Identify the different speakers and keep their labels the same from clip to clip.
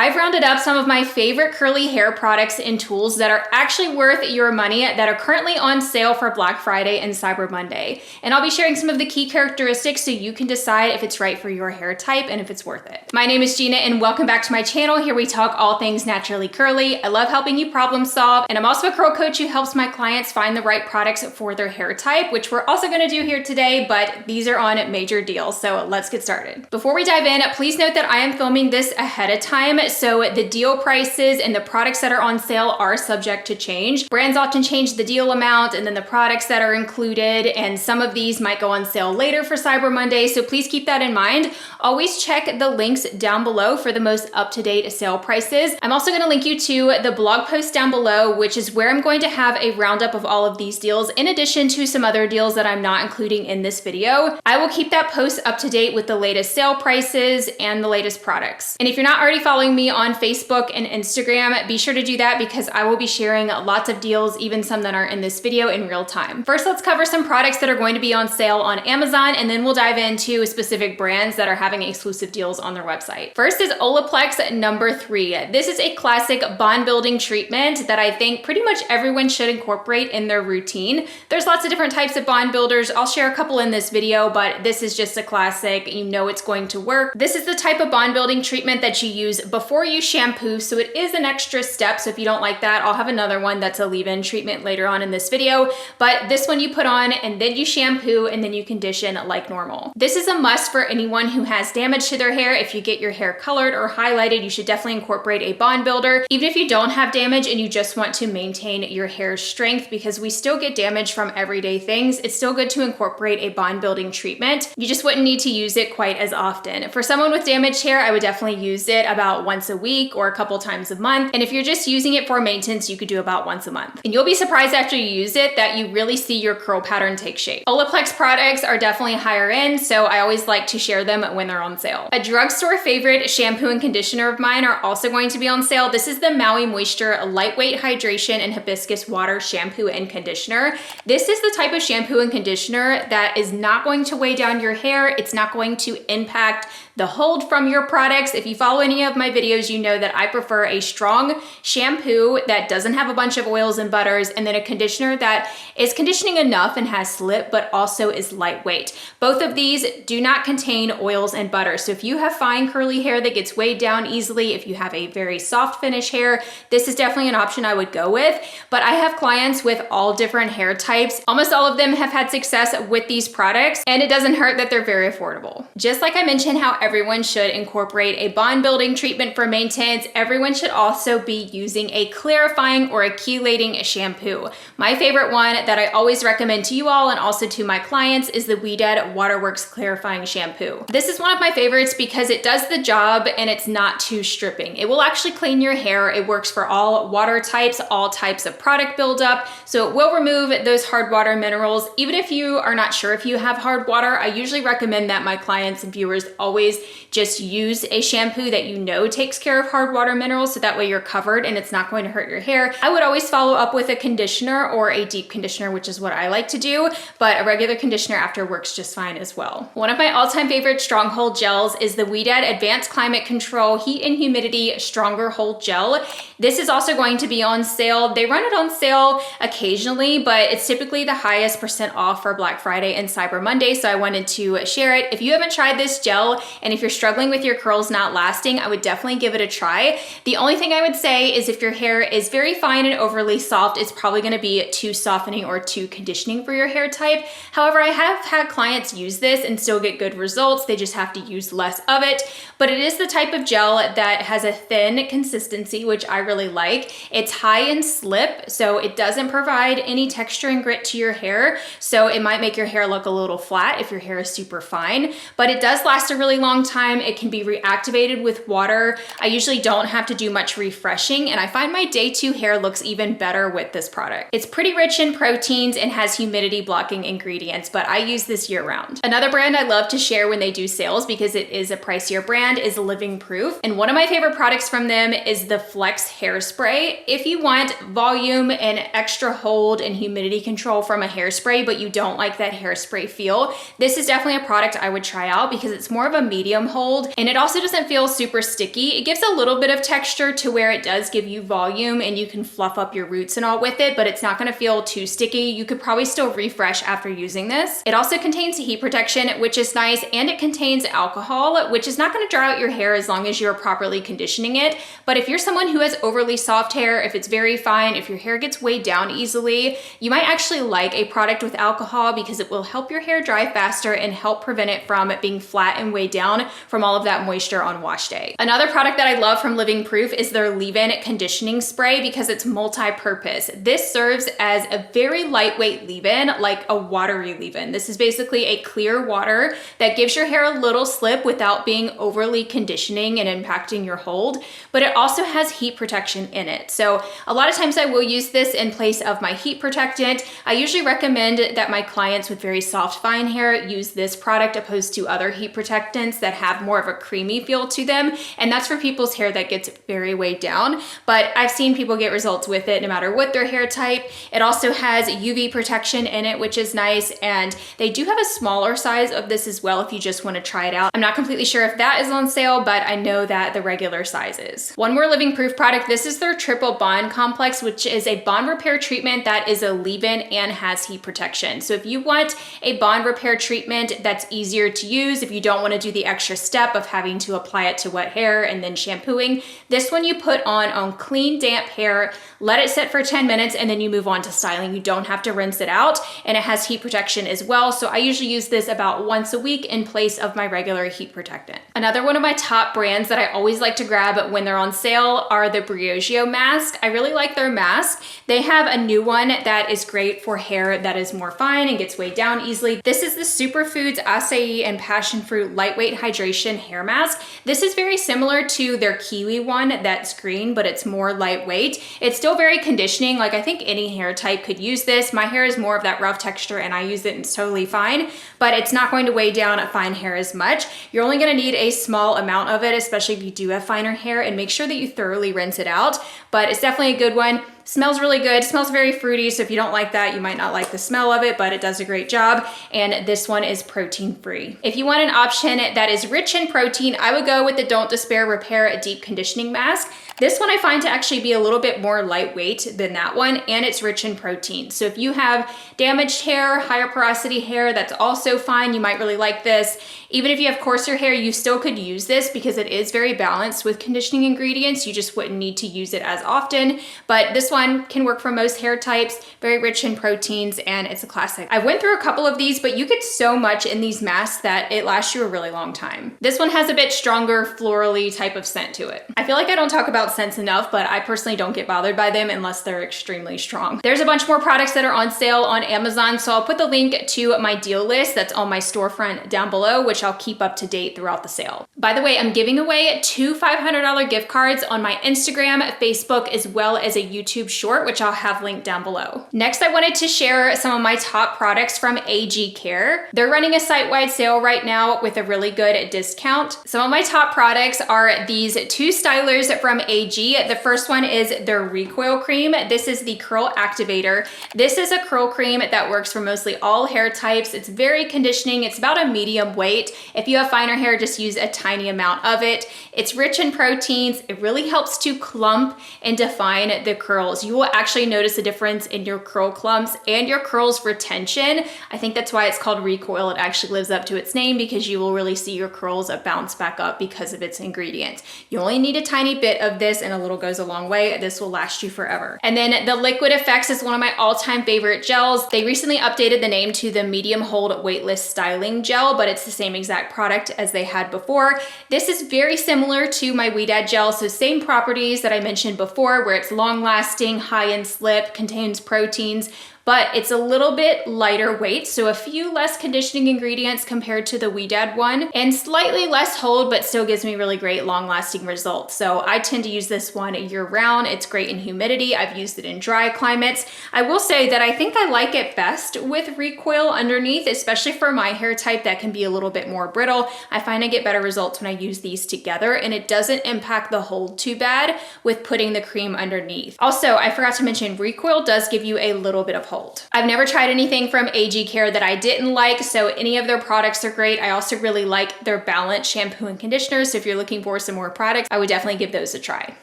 Speaker 1: I've rounded up some of my favorite curly hair products and tools that are actually worth your money that are currently on sale for Black Friday and Cyber Monday. And I'll be sharing some of the key characteristics so you can decide if it's right for your hair type and if it's worth it. My name is Gina and welcome back to my channel. Here we talk all things naturally curly. I love helping you problem solve, and I'm also a curl coach who helps my clients find the right products for their hair type, which we're also gonna do here today, but these are on major deals, so let's get started. Before we dive in, please note that I am filming this ahead of time, so the deal prices and the products that are on sale are subject to change. Brands often change the deal amount and then the products that are included, and some of these might go on sale later for Cyber Monday, so please keep that in mind. Always check the links down below for the most up-to-date sale prices. I'm also gonna link you to the blog post down below, which is where I'm going to have a roundup of all of these deals, in addition to some other deals that I'm not including in this video. I will keep that post up to date with the latest sale prices and the latest products. And if you're not already following me on Facebook and Instagram, be sure to do that because I will be sharing lots of deals, even some that aren't in this video, in real time. First, let's cover some products that are going to be on sale on Amazon, and then we'll dive into specific brands that are having exclusive deals on their website. First is Olaplex number 3. This is a classic bond building treatment that I think pretty much everyone should incorporate in their routine. There's lots of different types of bond builders. I'll share a couple in this video, but this is just a classic. You know it's going to work. This is the type of bond building treatment that you use before you shampoo, so it is an extra step. So if you don't like that, I'll have another one that's a leave-in treatment later on in this video, but this one you put on and then you shampoo and then you condition like normal. This is a must for anyone who has damage to their hair. If you get your hair colored or highlighted, you should definitely incorporate a bond builder. Even if you don't have damage and you just want to maintain your hair's strength, because we still get damage from everyday things, it's still good to incorporate a bond building treatment. You just wouldn't need to use it quite as often. For someone with damaged hair, I would definitely use it about once a week or a couple times a month. And if you're just using it for maintenance, you could do about once a month. And you'll be surprised after you use it that you really see your curl pattern take shape. Olaplex products are definitely higher end, so I always like to share them when they're on sale. A drugstore favorite shampoo and conditioner of mine are also going to be on sale. This is the Maui Moisture Lightweight Hydration and Hibiscus Water Shampoo and Conditioner. This is the type of shampoo and conditioner that is not going to weigh down your hair. It's not going to impact the hold from your products. If you follow any of my videos, you know that I prefer a strong shampoo that doesn't have a bunch of oils and butters, and then a conditioner that is conditioning enough and has slip, but also is lightweight. Both of these do not contain oils and butter. So if you have fine curly hair that gets weighed down easily, if you have a very soft finish hair, this is definitely an option I would go with. But I have clients with all different hair types. Almost all of them have had success with these products, and it doesn't hurt that they're very affordable. Just like I mentioned how everyone should incorporate a bond building treatment for maintenance, everyone should also be using a clarifying or a chelating shampoo. My favorite one that I always recommend to you all and also to my clients is the Weeded Waterworks Clarifying Shampoo. This is one of my favorites because it does the job and it's not too stripping. It will actually clean your hair. It works for all water types, all types of product buildup, so it will remove those hard water minerals. Even if you are not sure if you have hard water, I usually recommend that my clients and viewers always just use a shampoo that you know takes care of hard water minerals, so that way you're covered and it's not going to hurt your hair. I would always follow up with a conditioner or a deep conditioner, which is what I like to do, but a regular conditioner after works just fine as well. One of my all-time favorite stronghold gels is the Weeded Advanced Climate Control Heat and Humidity Stronger Hold Gel. This is also going to be on sale. They run it on sale occasionally, but it's typically the highest % off for Black Friday and Cyber Monday, so I wanted to share it. If you haven't tried this gel, and if you're struggling with your curls not lasting, I would definitely give it a try. The only thing I would say is if your hair is very fine and overly soft, it's probably gonna be too softening or too conditioning for your hair type. However, I have had clients use this and still get good results. They just have to use less of it. But it is the type of gel that has a thin consistency, which I really like. It's high in slip, so it doesn't provide any texture and grit to your hair. So it might make your hair look a little flat if your hair is super fine, but it does last a really long time. It can be reactivated with water. I usually don't have to do much refreshing, and I find my day 2 hair looks even better with this product. It's pretty rich in proteins and has humidity blocking ingredients, but I use this year round. Another brand I love to share when they do sales, because it is a pricier brand, is Living Proof. And one of my favorite products from them is the Flex Hairspray. If you want volume and extra hold and humidity control from a hairspray, but you don't like that hairspray feel, this is definitely a product I would try out because it's more of a medium hold, and it also doesn't feel super sticky. frizzy. It gives a little bit of texture to where it does give you volume and you can fluff up your roots and all with it, but it's not gonna feel too sticky. You could probably still refresh after using this. It also contains heat protection, which is nice, and it contains alcohol, which is not gonna dry out your hair as long as you're properly conditioning it. But if you're someone who has overly soft hair, if it's very fine, if your hair gets weighed down easily, you might actually like a product with alcohol because it will help your hair dry faster and help prevent it from being flat and weighed down from all of that moisture on wash day. Another product that I love from Living Proof is their leave-in conditioning spray because it's multi-purpose. This serves as a very lightweight leave-in, like a watery leave-in. This is basically a clear water that gives your hair a little slip without being overly conditioning and impacting your hold, but it also has heat protection in it. So a lot of times I will use this in place of my heat protectant. I usually recommend that my clients with very soft, fine hair use this product opposed to other heat protectants that have more of a creamy feel to them. And that's for people's hair that gets very weighed down. But I've seen people get results with it no matter what their hair type. It also has UV protection in it, which is nice. And they do have a smaller size of this as well if you just want to try it out. I'm not completely sure if that is on sale, but I know that the regular size is. One more Living Proof product. This is their Triple Bond Complex, which is a bond repair treatment that is a leave-in and has heat protection. So if you want a bond repair treatment that's easier to use, if you don't want to do the extra step of having to apply it to wet hair and then shampooing, this one you put on clean, damp hair, let it sit for 10 minutes, and then you move on to styling. You don't have to rinse it out, and it has heat protection as well. So I usually use this about once a week in place of my regular heat protectant. Another one of my top brands that I always like to grab when they're on sale are the Briogeo mask. I really like their mask. They have a new one that is great for hair that is more fine and gets weighed down easily. This is the Superfoods Acai and Passion Fruit Lightweight Hydration Hair Mask. This is very similar to their Kiwi one that's green, but it's more lightweight. It's still very conditioning. Like, I think any hair type could use this. My hair is more of that rough texture and I use it and it's totally fine, but it's not going to weigh down fine hair as much. You're only gonna need a small amount of it, especially if you do have finer hair, and make sure that you thoroughly rinse it out. But it's definitely a good one. Smells really good, smells very fruity, so if you don't like that, you might not like the smell of it, but it does a great job. And this one is protein free. If you want an option that is rich in protein, I would go with the Don't Despair Repair Deep Conditioning Mask. This one I find to actually be a little bit more lightweight than that one, and it's rich in protein. So if you have damaged hair, higher porosity hair, that's also fine. You might really like this. Even if you have coarser hair, you still could use this because it is very balanced with conditioning ingredients. You just wouldn't need to use it as often, but this one can work for most hair types, very rich in proteins, and it's a classic. I went through a couple of these, but you get so much in these masks that it lasts you a really long time. This one has a bit stronger florally type of scent to it. I feel like I don't talk about scents enough, but I personally don't get bothered by them unless they're extremely strong. There's a bunch more products that are on sale on Amazon, so I'll put the link to my deal list that's on my storefront down below, which I'll keep up to date throughout the sale. By the way, I'm giving away 2 $500 gift cards on my Instagram, Facebook, as well as a YouTube short, which I'll have linked down below. Next, I wanted to share some of my top products from AG Care. They're running a site-wide sale right now with a really good discount. Some of my top products are these 2 stylers from AG. The first one is their Recoil Cream. This is the Curl Activator. This is a curl cream that works for mostly all hair types. It's very conditioning. It's about a medium weight. If you have finer hair, just use a tiny amount of it. It's rich in proteins. It really helps to clump and define the curls. You will actually notice a difference in your curl clumps and your curls retention. I think that's why it's called Recoil. It actually lives up to its name because you will really see your curls bounce back up because of its ingredients. You only need a tiny bit of this and a little goes a long way. This will last you forever. And then the Liquid Effects is one of my all-time favorite gels. They recently updated the name to the Medium Hold Weightless Styling Gel, but it's the same exact product as they had before. This is very similar to my Ouidad gel, so same properties that I mentioned before, where it's long-lasting, high in slip, contains proteins, but it's a little bit lighter weight, so a few less conditioning ingredients compared to the Ouidad one, and slightly less hold, but still gives me really great long-lasting results. So I tend to use this one year-round. It's great in humidity. I've used it in dry climates. I will say that I think I like it best with Recoil underneath, especially for my hair type that can be a little bit more brittle. I find I get better results when I use these together, and it doesn't impact the hold too bad with putting the cream underneath. Also, I forgot to mention, Recoil does give you a little bit of hold. I've never tried anything from AG Care that I didn't like, so any of their products are great. I also really like their Balance shampoo and conditioner, so if you're looking for some more products, I would definitely give those a try.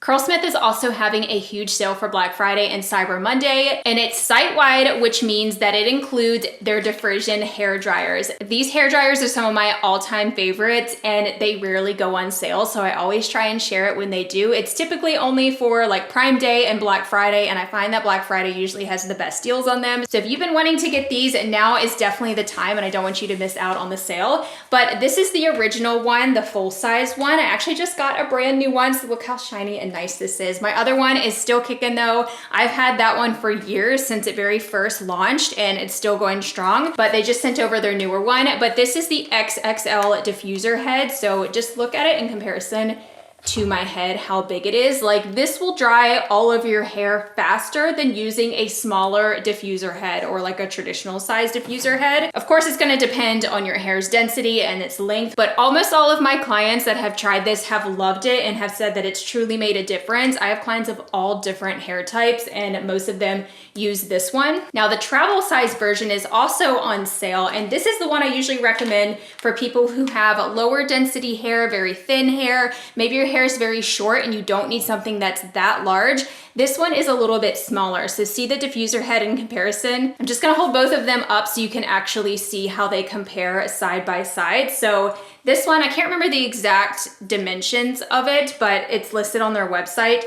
Speaker 1: Curlsmith is also having a huge sale for Black Friday and Cyber Monday, and it's site-wide, which means that it includes their diffusion hair dryers. These hair dryers are some of my all-time favorites, and they rarely go on sale, so I always try and share it when they do. It's typically only for like Prime Day and Black Friday, and I find that Black Friday usually has the best deals on them. So if you've been wanting to get these, now is definitely the time, and I don't want you to miss out on the sale. But this is the original one, the full-size one. I actually just got a brand new one, so look how shiny and nice this is. My other one is still kicking though. I've had that one for years since it very first launched, and it's still going strong, but they just sent over their newer one. But this is the XXL diffuser head, so just look at it in comparison to my head, how big it is. Like, this will dry all of your hair faster than using a smaller diffuser head or like a traditional size diffuser head. Of course, it's going to depend on your hair's density and its length, but almost all of my clients that have tried this have loved it and have said that it's truly made a difference. I have clients of all different hair types, and most of them use this one. Now, the travel size version is also on sale, and this is the one I usually recommend for people who have lower density hair, very thin hair. Maybe your hair is very short and you don't need something that's that large. This one is a little bit smaller. So see the diffuser head in comparison? I'm just gonna hold both of them up so you can actually see how they compare side by side. So this one, I can't remember the exact dimensions of it, but it's listed on their website.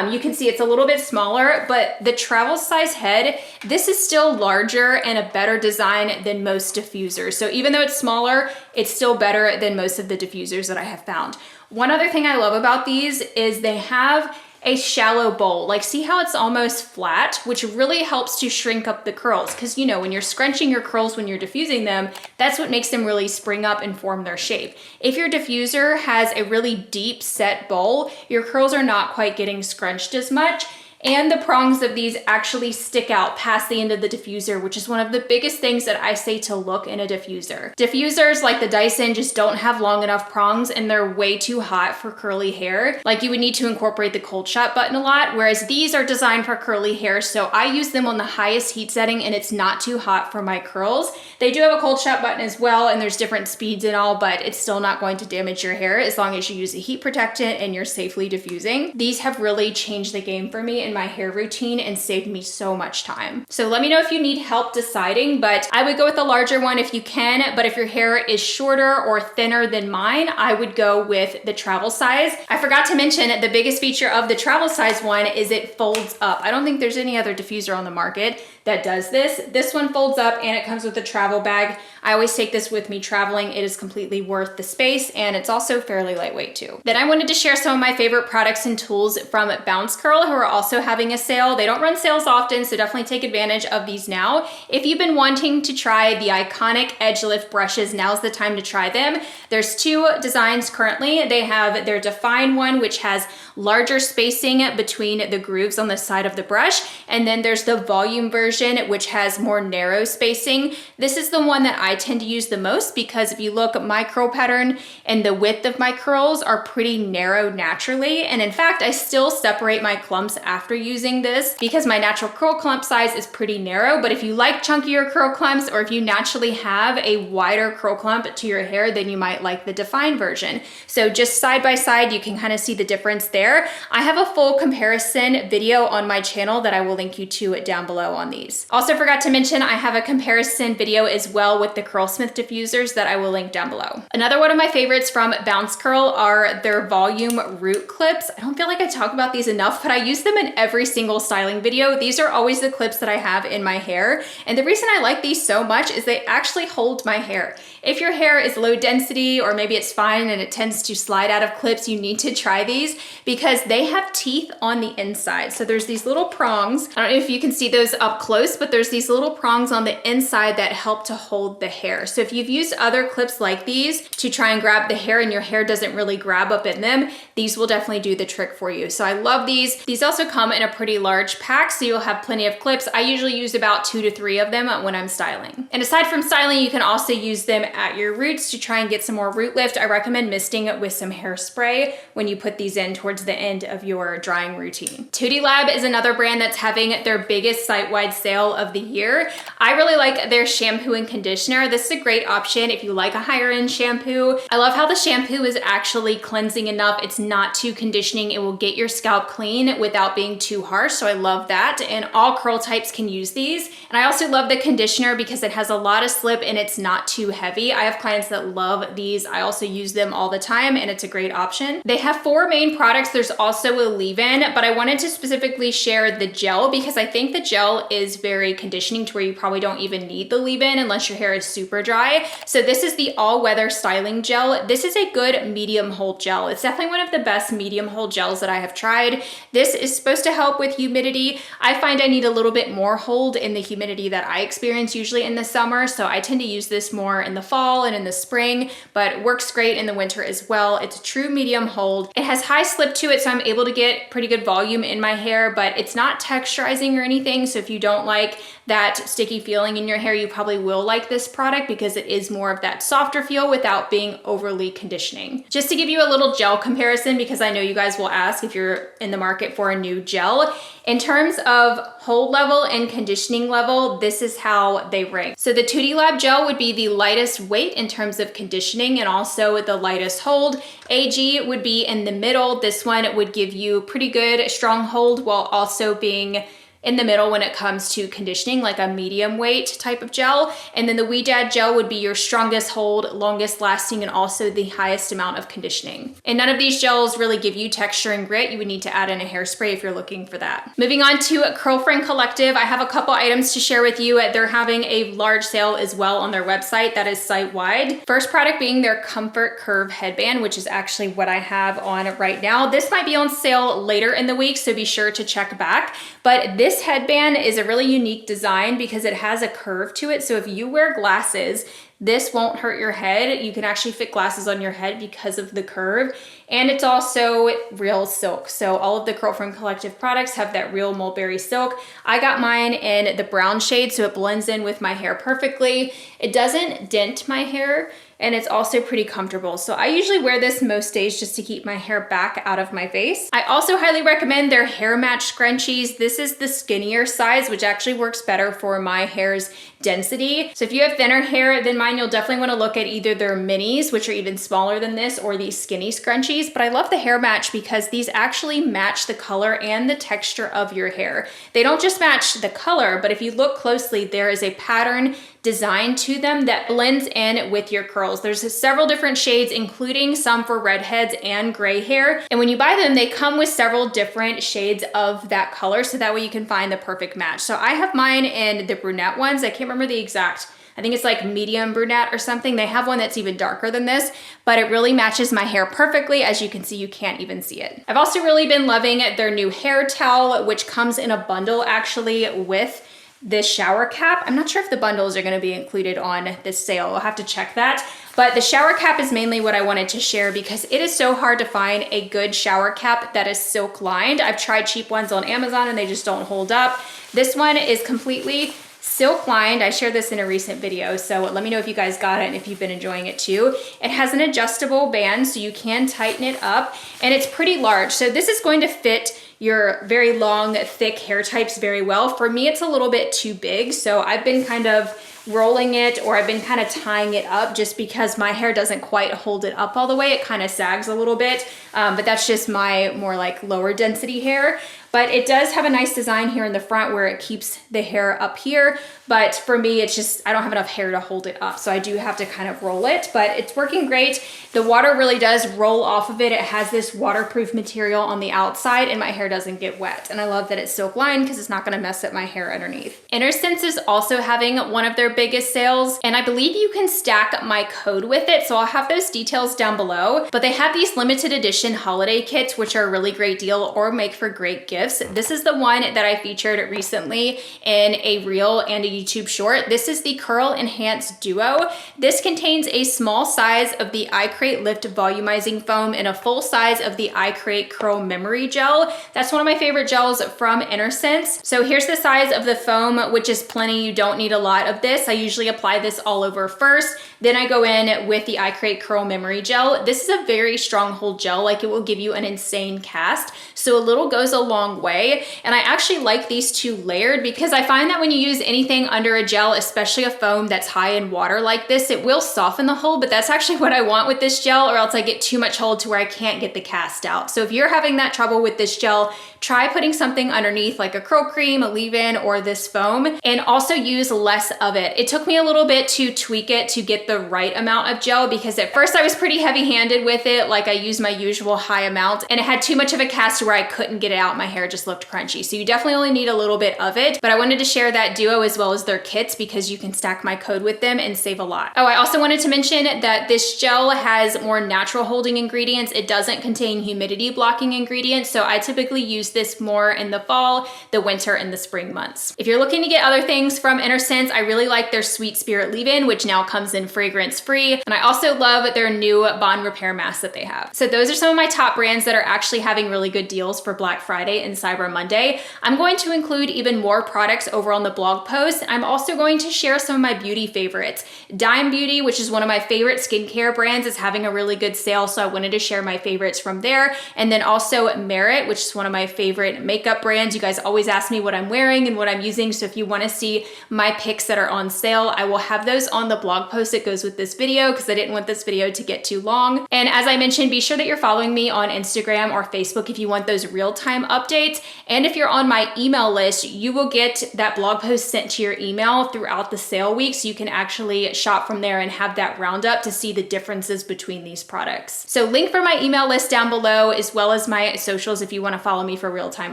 Speaker 1: You can see it's a little bit smaller, but the travel size head, this is still larger and a better design than most diffusers. So even though it's smaller, it's still better than most of the diffusers that I have found. One other thing I love about these is they have a shallow bowl. Like, see how it's almost flat, which really helps to shrink up the curls. Because, you know, when you're scrunching your curls when you're diffusing them, that's what makes them really spring up and form their shape. If your diffuser has a really deep set bowl, your curls are not quite getting scrunched as much. And the prongs of these actually stick out past the end of the diffuser, which is one of the biggest things that I say to look in a diffuser. Diffusers like the Dyson just don't have long enough prongs, and they're way too hot for curly hair. Like, you would need to incorporate the cold shot button a lot, whereas these are designed for curly hair, so I use them on the highest heat setting and it's not too hot for my curls. They do have a cold shot button as well, and there's different speeds and all, but it's still not going to damage your hair as long as you use a heat protectant and you're safely diffusing. These have really changed the game for me in my hair routine and saved me so much time. So let me know if you need help deciding, but I would go with the larger one if you can. But if your hair is shorter or thinner than mine, I would go with the travel size. I forgot to mention the biggest feature of the travel size one is it folds up. I don't think there's any other diffuser on the market that does this. This one folds up and it comes with a travel bag. I always take this with me traveling. It is completely worth the space, and it's also fairly lightweight too. Then I wanted to share some of my favorite products and tools from Bounce Curl, who are also having a sale. They don't run sales often, so definitely take advantage of these now. If you've been wanting to try the iconic Edge Lift brushes, now's the time to try them. There's two designs currently. They have their Define one, which has larger spacing between the grooves on the side of the brush, and then there's the Volume version, which has more narrow spacing. This is the one that I tend to use the most because if you look, my curl pattern and the width of my curls are pretty narrow naturally, and in fact, I still separate my clumps after using this because my natural curl clump size is pretty narrow. But if you like chunkier curl clumps, or if you naturally have a wider curl clump to your hair, then you might like the Define version. So just side by side, you can kind of see the difference there. I have a full comparison video on my channel that I will link you to down below on these. Also forgot to mention, I have a comparison video as well with the Curlsmith diffusers that I will link down below. Another one of my favorites from Bounce Curl are their Volume root clips. I don't feel like I talk about these enough, but I use them in every single styling video. These are always the clips that I have in my hair. And the reason I like these so much is they actually hold my hair. If your hair is low density, or maybe it's fine and it tends to slide out of clips, you need to try these because they have teeth on the inside. So there's these little prongs. I don't know if you can see those up close, but there's these little prongs on the inside that help to hold the hair. So if you've used other clips like these to try and grab the hair and your hair doesn't really grab up in them, these will definitely do the trick for you. So I love these. These also come come in a pretty large pack, so you'll have plenty of clips. I usually use about 2 to 3 of them when I'm styling. And aside from styling, you can also use them at your roots to try and get some more root lift. I recommend misting it with some hairspray when you put these in towards the end of your drying routine. Tootilab is another brand that's having their biggest site-wide sale of the year. I really like their shampoo and conditioner. This is a great option if you like a higher end shampoo. I love how the shampoo is actually cleansing enough. It's not too conditioning. It will get your scalp clean without being too harsh. So I love that. And all curl types can use these. And I also love the conditioner because it has a lot of slip and it's not too heavy. I have clients that love these. I also use them all the time and it's a great option. They have 4 main products. There's also a leave-in, but I wanted to specifically share the gel because I think the gel is very conditioning to where you probably don't even need the leave-in unless your hair is super dry. So this is the all-weather styling gel. This is a good medium hold gel. It's definitely one of the best medium hold gels that I have tried. This is supposed to help with humidity. I find I need a little bit more hold in the humidity that I experience usually in the summer, so I tend to use this more in the fall and in the spring, but works great in the winter as well. It's a true medium hold. It has high slip to it, so I'm able to get pretty good volume in my hair, but it's not texturizing or anything, so if you don't like that sticky feeling in your hair, you probably will like this product because it is more of that softer feel without being overly conditioning. Just to give you a little gel comparison, because I know you guys will ask if you're in the market for a new gel, in terms of hold level and conditioning level, this is how they rank. So the Tootilab gel would be the lightest weight in terms of conditioning and also the lightest hold. AG would be in the middle. This one would give you pretty good strong hold while also being in the middle when it comes to conditioning, like a medium weight type of gel. And then the Weedad gel would be your strongest hold, longest lasting, and also the highest amount of conditioning. And none of these gels really give you texture and grit. You would need to add in a hairspray if you're looking for that. Moving on to Curlfriend Collective, I have a couple items to share with you. They're having a large sale as well on their website that is site-wide. First product being their Comfort Curve headband, which is actually what I have on right now. This might be on sale later in the week, so be sure to check back. But this headband is a really unique design because it has a curve to it. So if you wear glasses, this won't hurt your head. You can actually fit glasses on your head because of the curve. And it's also real silk. So all of the Curlfriend Collective products have that real mulberry silk. I got mine in the brown shade, so it blends in with my hair perfectly. It doesn't dent my hair, and it's also pretty comfortable. So I usually wear this most days just to keep my hair back out of my face. I also highly recommend their hair match scrunchies. This is the skinnier size, which actually works better for my hair's density. So if you have thinner hair than mine, you'll definitely want to look at either their minis, which are even smaller than this, or these skinny scrunchies. But I love the hair match because these actually match the color and the texture of your hair. They don't just match the color, but if you look closely, there is a pattern design to them that blends in with your curls. There's several different shades, including some for redheads and gray hair. And when you buy them, they come with several different shades of that color, so that way you can find the perfect match. So I have mine in the brunette ones. I can't remember the exact, I think it's like medium brunette or something. They have one that's even darker than this, but it really matches my hair perfectly. As you can see, you can't even see it. I've also really been loving their new hair towel, which comes in a bundle actually with this shower cap. I'm not sure if the bundles are going to be included on this sale. I'll have to check that. But the shower cap is mainly what I wanted to share because it is so hard to find a good shower cap that is silk lined. I've tried cheap ones on Amazon and they just don't hold up. This one is completely silk lined. I shared this in a recent video, so let me know if you guys got it and if you've been enjoying it too. It has an adjustable band so you can tighten it up, and it's pretty large. So this is going to fit your very long, thick hair types very well. For me, it's a little bit too big, so I've been kind of rolling it, or I've been kind of tying it up just because my hair doesn't quite hold it up all the way. It kind of sags a little bit, but that's just my more like lower density hair. But it does have a nice design here in the front where it keeps the hair up here. But for me, it's just, I don't have enough hair to hold it up. So I do have to kind of roll it, but it's working great. The water really does roll off of it. It has this waterproof material on the outside and my hair doesn't get wet. And I love that it's silk lined because it's not gonna mess up my hair underneath. Innersense is also having one of their their biggest sales. And I believe you can stack my code with it. So I'll have those details down below, but they have these limited edition holiday kits, which are a really great deal or make for great gifts. This is the one that I featured recently in a reel and a YouTube short. This is the Curl Enhance Duo. This contains a small size of the iCreate Lift Volumizing Foam and a full size of the iCreate Curl Memory Gel. That's one of my favorite gels from Innersense. So here's the size of the foam, which is plenty. You don't need a lot of this. I usually apply this all over first. Then I go in with the iCreate Curl Memory Gel. This is a very stronghold gel, like it will give you an insane cast. So a little goes a long way. And I actually like these two layered because I find that when you use anything under a gel, especially a foam that's high in water like this, it will soften the hold, but that's actually what I want with this gel, or else I get too much hold to where I can't get the cast out. So if you're having that trouble with this gel, try putting something underneath like a curl cream, a leave-in, or this foam, and also use less of it. It took me a little bit to tweak it to get the right amount of gel because at first I was pretty heavy-handed with it. Like I used my usual high amount and it had too much of a cast where I couldn't get it out. My hair just looked crunchy. So you definitely only need a little bit of it, but I wanted to share that duo as well as their kits because you can stack my code with them and save a lot. Oh, I also wanted to mention that this gel has more natural holding ingredients. It doesn't contain humidity blocking ingredients. So I typically use this more in the fall, the winter, and the spring months. If you're looking to get other things from Innersense, I really like their Sweet Spirit leave-in, which now comes in fragrance free. And I also love their new bond repair mask that they have. So those are some of my top brands that are actually having really good deals for Black Friday and Cyber Monday. I'm going to include even more products over on the blog post. I'm also going to share some of my beauty favorites. Dime Beauty, which is one of my favorite skincare brands, is having a really good sale. So I wanted to share my favorites from there. And then also Merit, which is one of my favorite makeup brands. You guys always ask me what I'm wearing and what I'm using. So if you want to see my picks that are on sale, I will have those on the blog post that goes with this video because I didn't want this video to get too long. And as I mentioned, be sure that you're following me on Instagram or Facebook if you want those real-time updates. And if you're on my email list, you will get that blog post sent to your email throughout the sale week. So you can actually shop from there and have that roundup to see the differences between these products. So link for my email list down below, as well as my socials if you want to follow me for real-time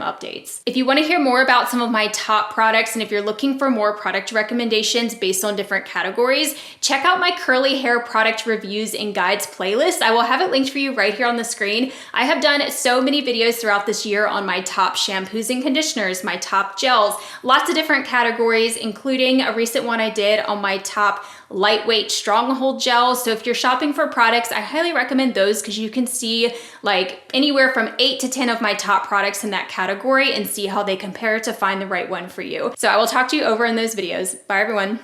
Speaker 1: updates. If you want to hear more about some of my top products, and if you're looking for more product recommendations based on different categories, check out my curly hair product reviews and guides playlist. I will have it linked for you right here on the screen. I have done so many videos throughout this year on my top shampoos and conditioners, my top gels, lots of different categories, including a recent one I did on my top lightweight stronghold gels. So if you're shopping for products, I highly recommend those because you can see like anywhere from 8 to 10 of my top products in that category and see how they compare to find the right one for you. So I will talk to you over in those videos. Bye everyone.